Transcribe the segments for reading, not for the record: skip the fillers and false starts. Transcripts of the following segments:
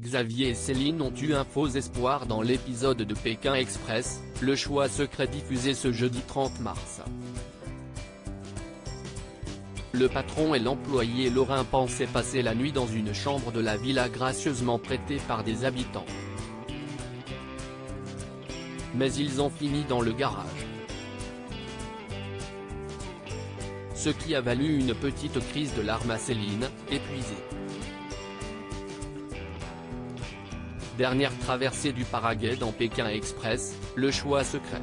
Xavier et Céline ont eu un faux espoir dans l'épisode de Pékin Express, le choix secret diffusé ce jeudi 30 mars. Le patron et l'employé lorrain pensaient passer la nuit dans une chambre de la villa gracieusement prêtée par des habitants. Mais ils ont fini dans le garage. Ce qui a valu une petite crise de larmes à Céline, épuisée. Dernière traversée du Paraguay dans Pékin Express, le choix secret.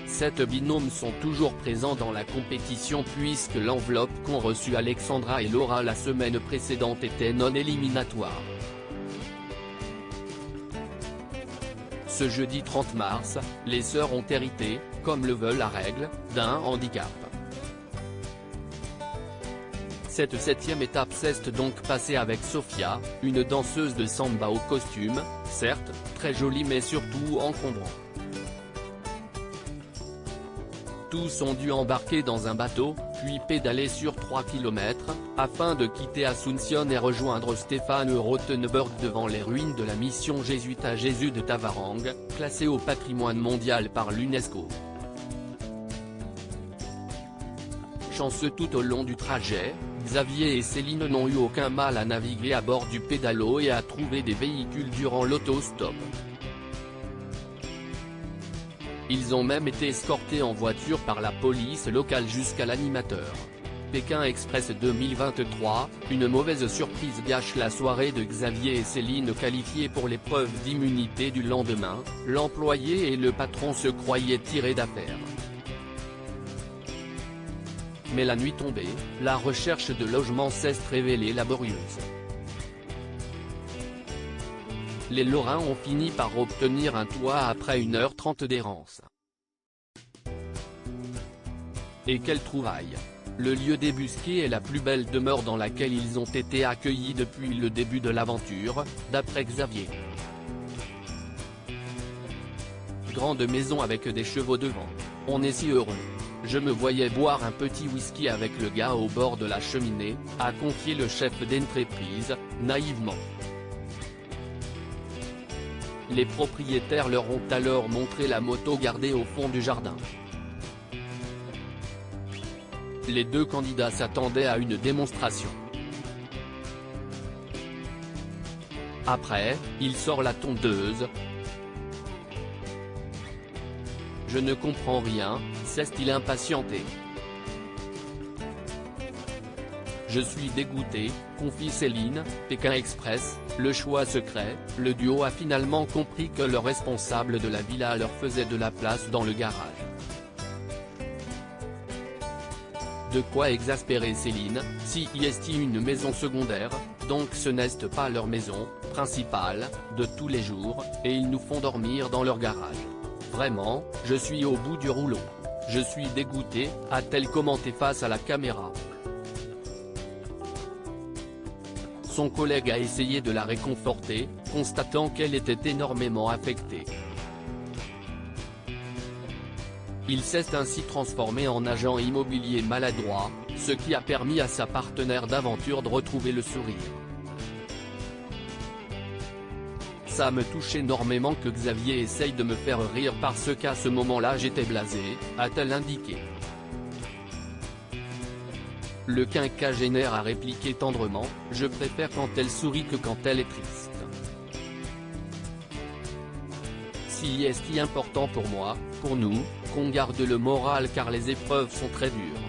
7 binômes sont toujours présents dans la compétition puisque l'enveloppe qu'ont reçue Alexandra et Laura la semaine précédente était non éliminatoire. Ce jeudi 30 mars, les sœurs ont hérité, comme le veut la règle, d'un handicap. Cette 7e étape s'est donc passée avec Sofia, une danseuse de samba au costume, certes, très jolie mais surtout encombrant. Tous ont dû embarquer dans un bateau, puis pédaler sur 3 km, afin de quitter Asunción et rejoindre Stefan Rothenberg devant les ruines de la mission jésuite à Jésus de Tavarang, classée au patrimoine mondial par l'UNESCO. Chanceux tout au long du trajet, Xavier et Céline n'ont eu aucun mal à naviguer à bord du pédalo et à trouver des véhicules durant l'autostop. Ils ont même été escortés en voiture par la police locale jusqu'à l'animateur. Pékin Express 2023, une mauvaise surprise gâche la soirée de Xavier et Céline qualifiés pour l'épreuve d'immunité du lendemain, l'employé et le patron se croyaient tirés d'affaire. Mais la nuit tombée, la recherche de logement s'est révélée laborieuse. Les Lorrains ont fini par obtenir un toit après 1h30 d'errance. Et quelle trouvaille! Le lieu débusqué est la plus belle demeure dans laquelle ils ont été accueillis depuis le début de l'aventure, d'après Xavier. Grande maison avec des chevaux devant. On est si heureux. Je me voyais boire un petit whisky avec le gars au bord de la cheminée, a confié le chef d'entreprise, naïvement. Les propriétaires leur ont alors montré la moto gardée au fond du jardin. Les deux candidats s'attendaient à une démonstration. Après, il sort la tondeuse. Je ne comprends rien, s'est-il impatienté. Je suis dégoûté, confie Céline. Pékin Express, le choix secret, le duo a finalement compris que le responsable de la villa leur faisait de la place dans le garage. De quoi exaspérer Céline, si est une maison secondaire, donc ce n'est pas leur maison principale, de tous les jours, et ils nous font dormir dans leur garage. Vraiment, je suis au bout du rouleau. Je suis dégoûté, a-t-elle commenté face à la caméra. Son collègue a essayé de la réconforter, constatant qu'elle était énormément affectée. Il s'est ainsi transformé en agent immobilier maladroit, ce qui a permis à sa partenaire d'aventure de retrouver le sourire. Ça me touche énormément que Xavier essaye de me faire rire parce qu'à ce moment-là j'étais blasé, a-t-elle indiqué. Le quinquagénaire a répliqué tendrement, je préfère quand elle sourit que quand elle est triste. Si est important pour moi, pour nous, qu'on garde le moral car les épreuves sont très dures.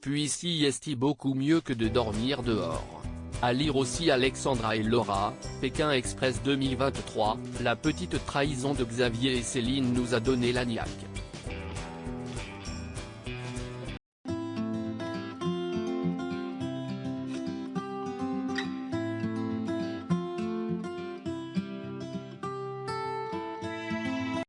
Puis si est beaucoup mieux que de dormir dehors. À lire aussi Alexandra et Laura, Pékin Express 2023, la petite trahison de Xavier et Céline nous a donné la niaque.